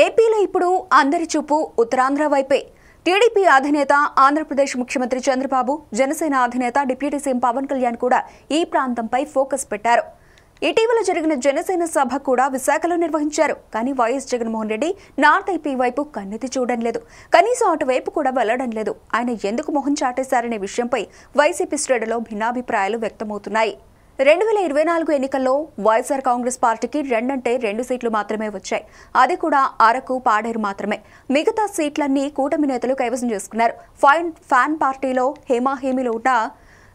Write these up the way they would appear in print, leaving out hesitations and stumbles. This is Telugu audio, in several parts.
ఏపీలో ఇప్పుడు అందరి చూపు ఉత్తరాంధ్ర వైపే. టీడీపీ అధినేత, ఆంధ్రప్రదేశ్ ముఖ్యమంత్రి చంద్రబాబు, జనసేన అధినేత డిప్యూటీ సీఎం పవన్ కళ్యాణ్ కూడా ఈ ప్రాంతంపై ఫోకస్ పెట్టారు. ఇటీవల జరిగిన జనసేన సభ కూడా విశాఖలో నిర్వహించారు. కానీ YS Jaganmohan Reddy north AP వైపు కన్నెత్తి చూడడం లేదు. కనీసం అటువైపు కూడా వెళ్లడం లేదు. ఆయన ఎందుకు మొహం చాటేశారనే విషయంపై వైసీపీ శ్రేణులో భిన్నాభిప్రాయాలు వ్యక్తమవుతున్నాయి. 2024 ఎన్నికల్లో వైఎస్ఆర్ కాంగ్రెస్ పార్టీకి 2 సీట్లు మాత్రమే వచ్చాయి. అది కూడా అరకు, పాడేరు మాత్రమే. మిగతా సీట్లన్నీ కూటమి నేతలు కైవసం చేసుకున్నారు. ఫ్యాన్ పార్టీలో హేమాహేమిలో ఉన్న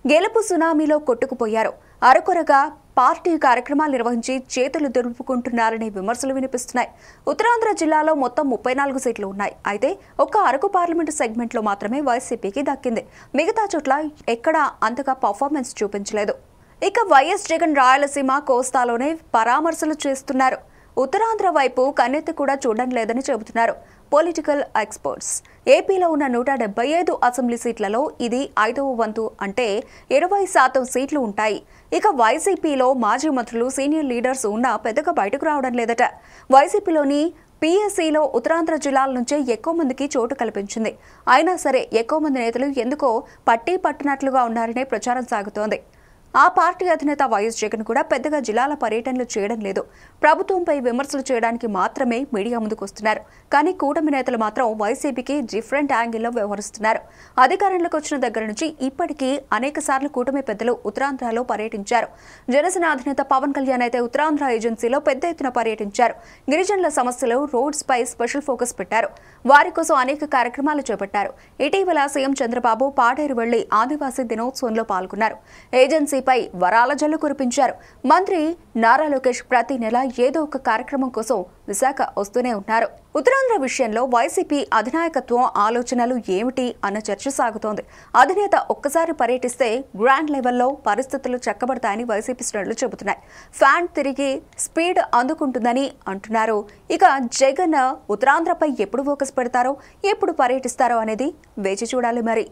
గెలుపు సునామీలో కొట్టుకుపోయారు. అరకొరగా పార్టీ కార్యక్రమాలు నిర్వహించి చేతులు దులుపుకుంటున్నారనే విమర్శలు వినిపిస్తున్నాయి. ఉత్తరాంధ్ర జిల్లాలో మొత్తం 34 సీట్లు ఉన్నాయి. అయితే ఒక్క అరకు పార్లమెంటు సెగ్మెంట్లో మాత్రమే వైసీపీకి దక్కింది. మిగతా చోట్ల ఎక్కడా అంతగా పర్ఫార్మెన్స్ చూపించలేదు. ఇక వైఎస్ జగన్ రాయలసీమ, కోస్తాలోనే పరామర్శలు చేస్తున్నారు. ఉత్తరాంధ్ర వైపు కన్నెత్తి కూడా చూడడం లేదని చెబుతున్నారు పొలిటికల్ ఎక్స్పర్ట్స్. ఏపీలో ఉన్న 175 అసెంబ్లీ సీట్లలో ఇది 5వ వంతు, అంటే 20% సీట్లు ఉంటాయి. ఇక వైసీపీలో మాజీ మంత్రులు, సీనియర్ లీడర్స్ ఉన్నా పెద్దగా బయటకు రావడం లేదట. వైసీపీలోని పీఎస్సీలో ఉత్తరాంధ్ర జిల్లాల నుంచే ఎక్కువ మందికి చోటు కల్పించింది. అయినా సరే ఎక్కువ మంది నేతలు ఎందుకో పట్టినట్లుగా ఉన్నారనే ప్రచారం సాగుతోంది. ఆ పార్టీ అధినేత వైఎస్ జగన్ కూడా పెద్దగా జిల్లాల పర్యటనలు చేయడం లేదు. ప్రభుత్వంపై విమర్శలు చేయడానికి మాత్రమే మీడియా ముందుకొస్తున్నారు. కానీ కూటమి నేతలు మాత్రం వైసీపీకి డిఫరెంట్ యాంగిల్లో వ్యవహరిస్తున్నారు. అధికారంలోకి వచ్చిన దగ్గర నుంచి ఇప్పటికీ అనేక సార్లు కూటమి పెద్దలు ఉత్తరాంధ్రలో పర్యటించారు. జనసేన అధినేత పవన్ కళ్యాణ్ అయితే ఉత్తరాంధ్ర ఏజెన్సీలో పెద్ద ఎత్తున పర్యటించారు. గిరిజనుల సమస్యలు, రోడ్స్ పై స్పెషల్ ఫోకస్ పెట్టారు. వారి కోసం అనేక కార్యక్రమాలు చేపట్టారు. ఇటీవల సీఎం చంద్రబాబు పాడేరు వెళ్లి ఆదివాసీ దినోత్సవంలో పాల్గొన్నారు. ఏజెన్సీపై వరాల జల్లు కురిపించారు. మంత్రి నారా లోకేష్ ప్రతి నెల ఏదో ఒక కార్యక్రమం కోసం విశాఖ వస్తూనే ఉన్నారు. ఉత్తరాంధ్ర విషయంలో వైసీపీ అధినాయకత్వం ఆలోచనలు ఏమిటి అన్న చర్చ సాగుతోంది. అధినేత ఒక్కసారి పర్యటిస్తే గ్రాండ్ లెవెల్లో పరిస్థితులు చక్కబడతాయని వైసీపీ శ్రేణులు చెబుతున్నాయి. ఫ్యాన్ తిరిగి స్పీడ్ అందుకుంటుందని అంటున్నారు. ఇక జగన్ ఉత్తరాంధ్రపై ఎప్పుడు ఫోకస్ పెడతారో, ఎప్పుడు పర్యటిస్తారో అనేది వేచి చూడాలి మరి.